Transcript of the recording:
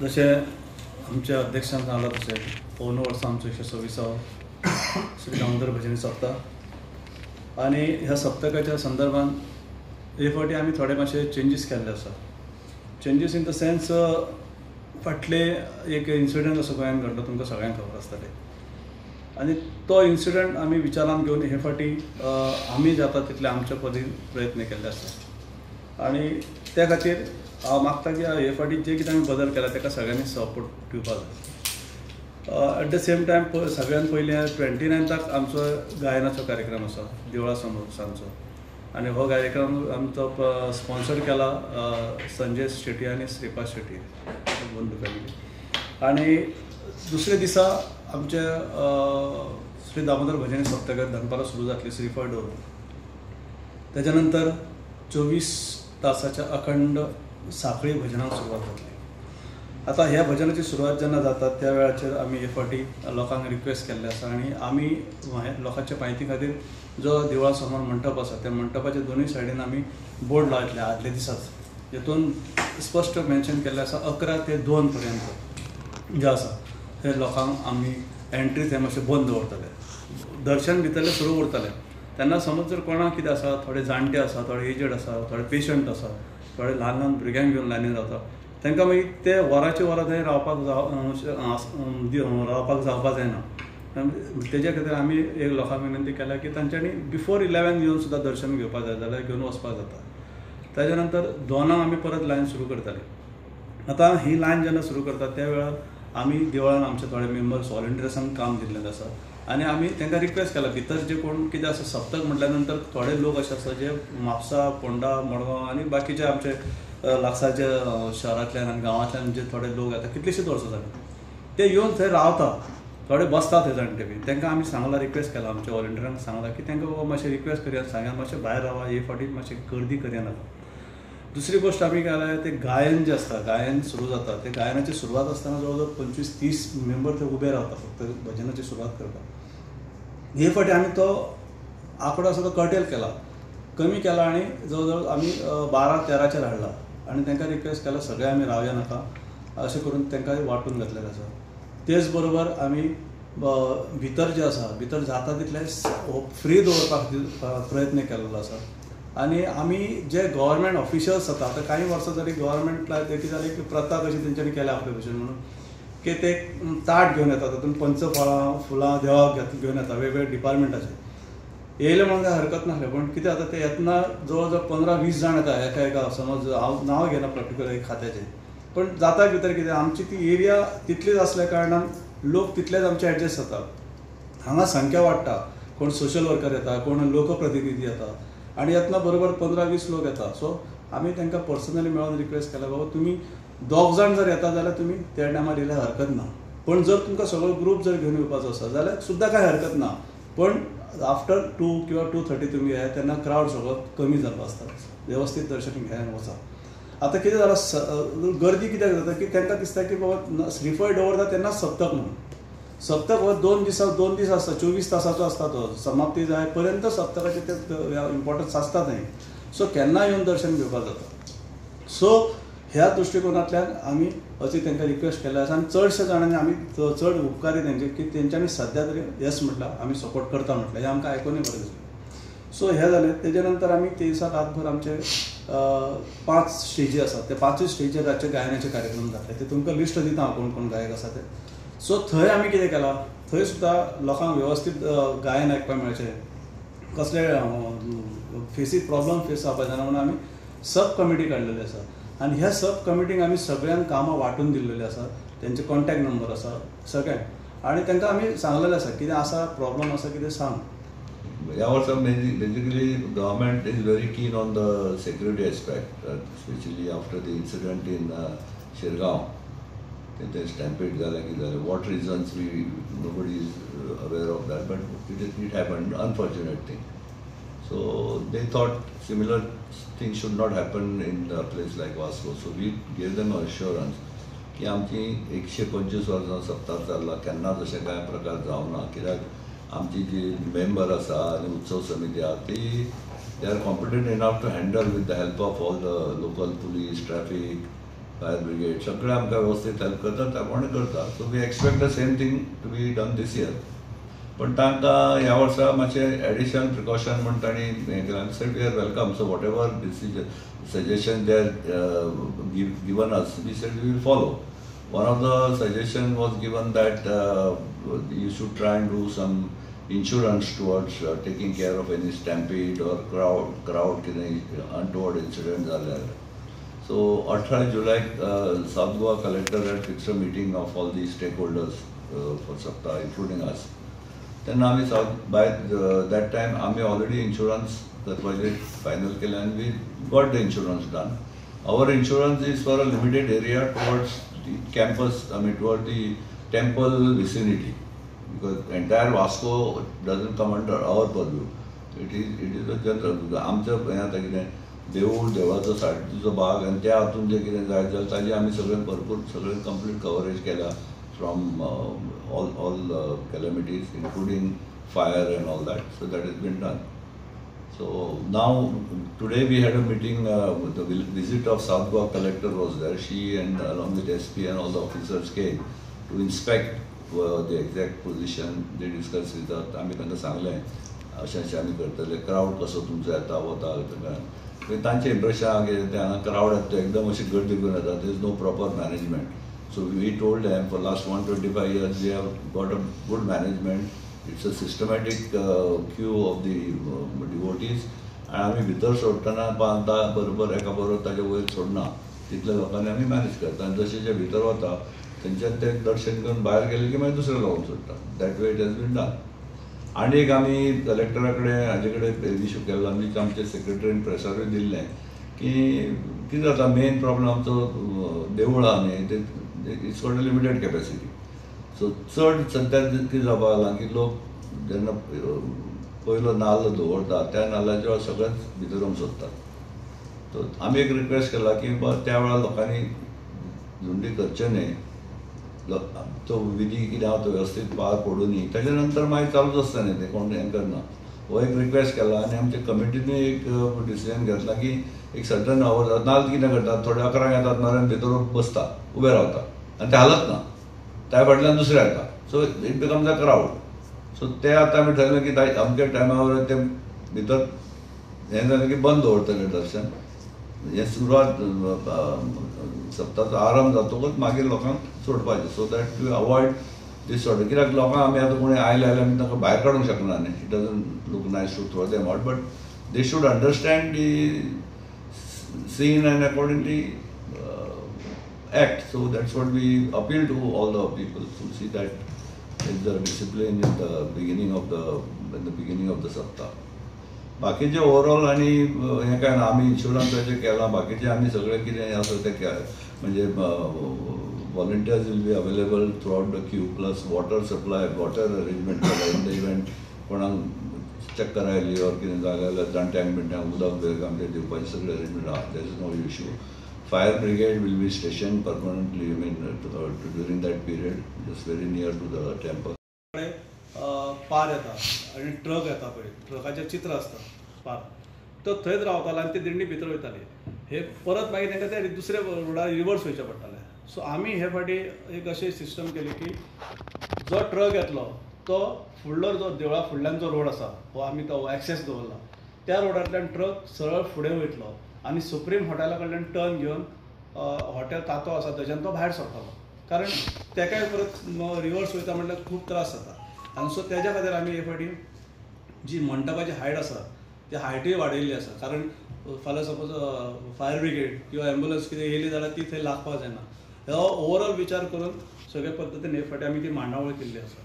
जशें आमच्या अध्यक्षान सांगलां तशें पोवन वर्सा आमचो 126 श्री दामोदर भजनी सप्तक आनी ह्या सप्तकाच्या संदर्भान हे फावटी आमी थोडे मातशे चेंजीस केल्ले आसा. चेंजीस इन द सेन्स फाटले एक इन्सिडंट असो गोंयांत घडलो, तुमकां सगळ्यांक खबर आसतलें आनी तो इन्सिडंट आमी विचारान घेवन हे फावटी आमी जाता तितले आमचे परीन प्रयत्न केल्ले आसा आणि त्या खातीर हांव मागता की हे फावटी जे कितें आमी बदल केला ताका सगळ्यांनी सपोर्ट दिवपाक जाय. एट द सेम टायम सगळ्यान पयलीं 29 आमचो गायनाचो कार्यक्रम आसा देवळा समोर सांजचो आनी हो कार्यक्रम आमचो स्पॉन्सर केला संजय शेट्टी आनी श्रीपाद शेट्टी बंधू फॅमिली. आनी दुसरे दिसा आमचे श्री दामोदर भजनी सप्तकात दनपारां सुरू जातली श्रीफळ दवरून. तेच्या नंतर 24 तासाच्या अखंड साखळी भजनाक सुरवात जातली. आता ह्या भजनाची सुरवात जेन्ना जाता त्या वेळाचेर आमी हे फावटी लोकांक रिक्वेस्ट केल्ले आसा आनी आमी लोकांच्या म्हायती खातीर जो देवळा समोर मंडप आसा त्या मंडपाच्या दोनूय सायडीन आमी बोर्ड लायतले आदले दिसाच, जेतून स्पश्ट मेन्शन केल्लें आसा 11 ते 2 पर्यंत जे आसा ते लोकांक आमी एंट्री थंय मातशें बंद दवरतले. दर्शन भितरलें सुरू उरतलें. तेन्ना समज जर कोणाक कितें आसा, थोडे जाणटे आसा, थोडे एजड आसा, थोडे पेशंट आसा, थोडे ल्हान ल्हान भुरग्यांक घेवन लायनीन रावता, तांकां मागीर ते वरांचे वरां थंय रावपाक जावपाक जायना. तेज्या खातीर आमी एक लोकांक विनंती केल्या की तांच्यांनी बिफोर 11 येवन सुद्दां दर्शन घेवपाक जाय जाल्यार घेवन वचपाक जाता. ताच्या नंतर 2 आमी परत लायन सुरू करतले. आतां ही लायन जेन्ना सुरू करता त्या वेळार आमी देवळान आमचे थोडे मेंबर्स वॉलंटियर्सांक काम दिल्लें आसा आनी आमी तांकां रिक्वेस्ट केला भितर जे कोण कितें आसा सप्तक म्हटल्या नंतर थोडे लोक अशे आसा जे म्हापसा, फोंडा, मडगांव आनी बाकीचे आमचे लागसाचे शहरांतल्यान आनी गांवांतल्यान जे थोडे लोक येता, कितलेशेच वर्सां जालीं ते येवन थंय रावता, थोडे बसता थंय जाणटे बी. तांकां आमी सांगलां, रिक्वेस्ट केला आमच्या वॉलंटियरांक सांगलां की तांकां मातशें रिक्वेस्ट करया, सांगात मातशें भायर रावा, हे फावटी मातशें गर्दी करया नाका. दुसरी गोश्ट आमी केल्या ते गायन जें आसता, गायन सुरू जाता, ते गायनाची सुरवात आसतना जवळ जवळ 25-30 मेंबर थंय उबे रावता फक्त भजनाची सुरवात करपाक. हे फावटी आमी तो आंकडो आसा तो कर्टेल केला, कमी केला आनी जवळ जवळ आमी 12-13चेर हाडला आनी तांकां रिक्वेस्ट केला सगळे आमी रावया नाका अशें करून तांकां वांटून घातलेलें आसा. तेच बरोबर आमी भितर जें आसा भितर जाता तितलें फ्री दवरपा खातीर प्रयत्न केल्लो आसा. आनी आमी जे गव्हर्मेंट ऑफिशियल्स जाता, आतां कांय वर्सां जालीं गव्हर्मेंटला कितें जालें की प्रथा कशी तेंच्यांनी केल्या आपले भशेन म्हणून की ते ताट घेवन येता, तातूंत पंचफळां फुलां देवाक घेवन येता वेगवेगळ्या डिपार्टमेंटाचे. येयले म्हणून काय हरकत नासलें, पण कितें जाता ते येतना जवळ जवळ 15-20 जाण येता एका समज हांव नांव घेना पर्टिक्युलर एक खात्याचें, पण जाता भितर कितें आमची ती एरिया तितलीच असल्या कारणान लोक तितलेच आमचे एडजस्ट जातात. हांगा संख्या वाडटा, कोण सोशल वर्कर येता, कोण लोकप्रतिनिधी येता आनी येतना बरोबर 15-20 लोक येता. सो आमी तांकां पर्सनली मेळून रिक्वेस्ट केला, बाबा तुमी 2 जाण जर येता जाल्यार तुमी त्या टायमार येयल्यार हरकत ना, पण जर तुमकां सगळो ग्रूप जर घेवन येवपाचो आसा जाल्यार सुद्दां कांय हरकत ना, पण आफ्टर 2 किंवा 2:30 तुमी येया तेन्ना क्रावड सगळो कमी जाल्लो आसता, व्यवस्थीत दर्शन घेयान वचा. आतां कितें जालां, गर्दी कित्याक जाता की तांकां दिसता की बाबा श्रीफळ दवरता तेन्नाच सप्तक म्हणून. सप्तक हो 2 दीस आसता, 24 तासाचो आसता तो, समाप्ती जाय पर्यंत सप्तकाचे ते इम्पॉर्टन्स आसता थंय. सो केन्ना येवन दर्शन घेवपाक जाता. सो ह्या दृश्टिकोनांतल्यान आमी अशी तांकां रिक्वेस्ट केल्या आसा आनी चडशे जाणांनी आमी चड उपकारी तेंचे की तेंच्यांनी सद्या तरी येस म्हटलां, आमी सपोर्ट करता म्हटलें, हें आमकां आयकूनय बरें दिसलें. सो हें जालें. तेजे नंतर आमी ते दिसा रातभर आमचे 5 स्टेजी आसात, ते 5 स्टेजीर रातचे गायनाचे कार्यक्रम जातले. ते तुमकां लिस्ट दिता हांव कोण कोण गायक आसा ते. सो थंय आमी कितें केलां, थंय सुद्दां लोकांक वेवस्थीत गायन आयकपाक मेळचें, कसले प्रॉब्लम फेस जावपाक जायना म्हणून आमी सब कमिटी काडलेली आसा आनी ह्या सब कमिटीक आमी सगळ्यांक कामां वांटून दिल्लेलीं आसा. तेंचे कॉन्टॅक्ट नंबर आसा सगळ्यांक आनी तांकां आमी सांगलेलें आसा कितें आसा प्रॉब्लम आसा कितें सांग. ह्या वर्सा basically government is very keen on the security aspect, specially after the incident in Shirgaon. ते स्टॅम्पेड जालें कितें जालें, what reasons we nobody is aware of that, but it happened, unfortunate thing. So they thought similar things should not happen in a place like Vasco. So we gave them assurance की आमची 125 वर्सां सप्तक चल्ला, केन्नाच अशें कांय प्रकार जावं ना. कित्याक आमची जी मेंबर आसा आनी उत्सव समिती आहा ती they are competent enough to handle with the help of all the local police, traffic fire brigade सगळे आमकां वेवस्थीत हेल्प करतात आपण करता. So we expect the same thing to be done this year. पण तांकां ह्या वर्सा मातशें एडिशनल प्रिकॉशन म्हण तांणी हें केलां. Said we are welcome. So whatever decision suggestion they are given us, we said we will follow. One of the suggestion was given that you should try and do some insurance towards taking care of any stampede or crowd untoward incident जाल्यार. So 18 July South Goa collector had fixed a meeting of all the stakeholders for Sapta, including us. Then by that time आम्ही already insurance करपाचें final केलें and we got the insurance done. Our insurance is for a limited area towards the campus, toward the temple vicinity, because entire Vasco doesn't come under our purview. It is a general. आमचं हें आतां कितें देवूळ, देवळाचो सायडीचो भाग आनी त्या हातून जें कितें जाय जाल्यार ताजें आमी सगळें भरपूर सगळें कंप्लीट कवरेज केला from all calamities, including fire and all that. So that has been done. So now, today we had a meeting, the visit of South Goa collector was there. She and along with SP and all the officers came to inspect the exact position. They discussed with us. आम्ही तांकां सांगलें अशें आमी करतले. Crowd कसो तुमचो येता वता तांचें इम्प्रेशन कितें तें हांगा क्रावड येता तो एकदम अशी गर्दी करून येता. There is no proper management. So we told them for last 125 years we have got a good management. It's a systematic queue of the devotees. आणि आम्ही भितर सोडटना 5-10 बरोबर एका बरोबर ताच्या वयर सोडना. तितल्या लोकांनी आमी मॅनेज करता आनी जशें जे भितर वता तेंच्यान ते दर्शन करून भायर गेले की मागीर दुसरे लोकांक सोडटा. That way it has been done. आनी एक आमी कलेक्टरा कडेन हाजे कडेन इश्यू केल्लो. आमी आमचे सेक्रेटरीन प्रेसारूय दिल्लें की कितें जाता मेन प्रॉब्लम आमचो देवूळ आहा न्ही ते it's got a limited capacity. So चड सद्या कितें जावपाक लागलां की लोक जेन्ना पयलो नाल्ल दवरता त्या नाल्लाच्या सगळेंच भितर येवंक सोदतात. सो आमी एक रिक्वेस्ट केला की त्या वेळार लोकांनी झुंडी करचे न्हय. तो विधी कितें आहा तो वेवस्थीत पार पडूं न्ही. तेच्या नंतर मागीर चालूच आसता न्ही तें कोण हें करना. हो एक रिक्वेस्ट केला आनी आमच्या कमिटीनूय एक डिसिजन घेतला की एक सर्टन आवर नाल्ल कितें करतात थोडे 11 येतात नाल्यार भितर बसता उबे रावता आनी ते हालत ना. त्या फाटल्यान दुसरे येता. So it becomes a crowd. So ते आतां आमी ठरयलें की अमके टायमार ते भितर हें जालें की बंद दवरतले दर्शन. हें सुरवात सप्ताचो आरंभ जातकूच मागीर लोकांक सोडपाचें. So that to avoid this sort. कित्याक लोकांक आमी आतां कोणी आयले जाल्यार आमी तांकां भायर काडूंक शकना न्ही. It doesn't look nice to throw them out. But they should understand the scene and accordingly act. So that's what we appeal to all the people to see that there is the discipline in the beginning of the saptah. बाकीचे overall आनी हें काय ना. आमी इन्शुरन्साचें केलां. बाकीचें आमी सगळें कितें आसा तें म्हणजे volunteers will be available throughout the queue, plus water supply, water arrangement in the event कोणाक चक्कर आयली और कितें जालें जाल्यार जाणट्यांक बिणट्यांक उदक बिदक आमचे दिवपाचें सगळें अरेंजमेंट आहा. There is no issue. Fire brigade will be station permanently during that period just very near to the temple. पार येता आनी ट्रक येता पळय ट्रकाचें चित्र आसता पार तो थंयच रावतालो आनी ती दिंडी भितर वयताली. हे परत मागीर तांकां ते दुसऱ्या रोडार रिवर्स वयचें पडटालें. सो आमी हे फाटी एक अशें सिस्टम केली की जो ट्रक येतलो तो फुडलो जो देवळा फुडल्यान जो रोड आसा हो आमी तो एक्सेस दवरला. त्या रोडांतल्यान ट्रक सरळ फुडें वयतलो आनी सुप्रीम हॉटेला कडल्यान टर्न घेवन हॉटेल तातो आसा थंयच्यान तो भायर सरतलो. कारण तेकाय परत रिवर्स वयता म्हटल्यार खूब त्रास जाता. आनी सो तेज्या खातीर आमी हे फाटी जी मंडपाची हायट आसा ती हायटूय वाडयल्ली आसा. कारण फाल्यां सपोज फायर ब्रिगेड किंवा एम्बुलन्स कितें येयली जाल्यार ती थंय लागपाक जायना. हो ओवरऑल विचार करून सगळे पद्दतीन हे फाटी आमी ती मांडावळ केल्ली आसा.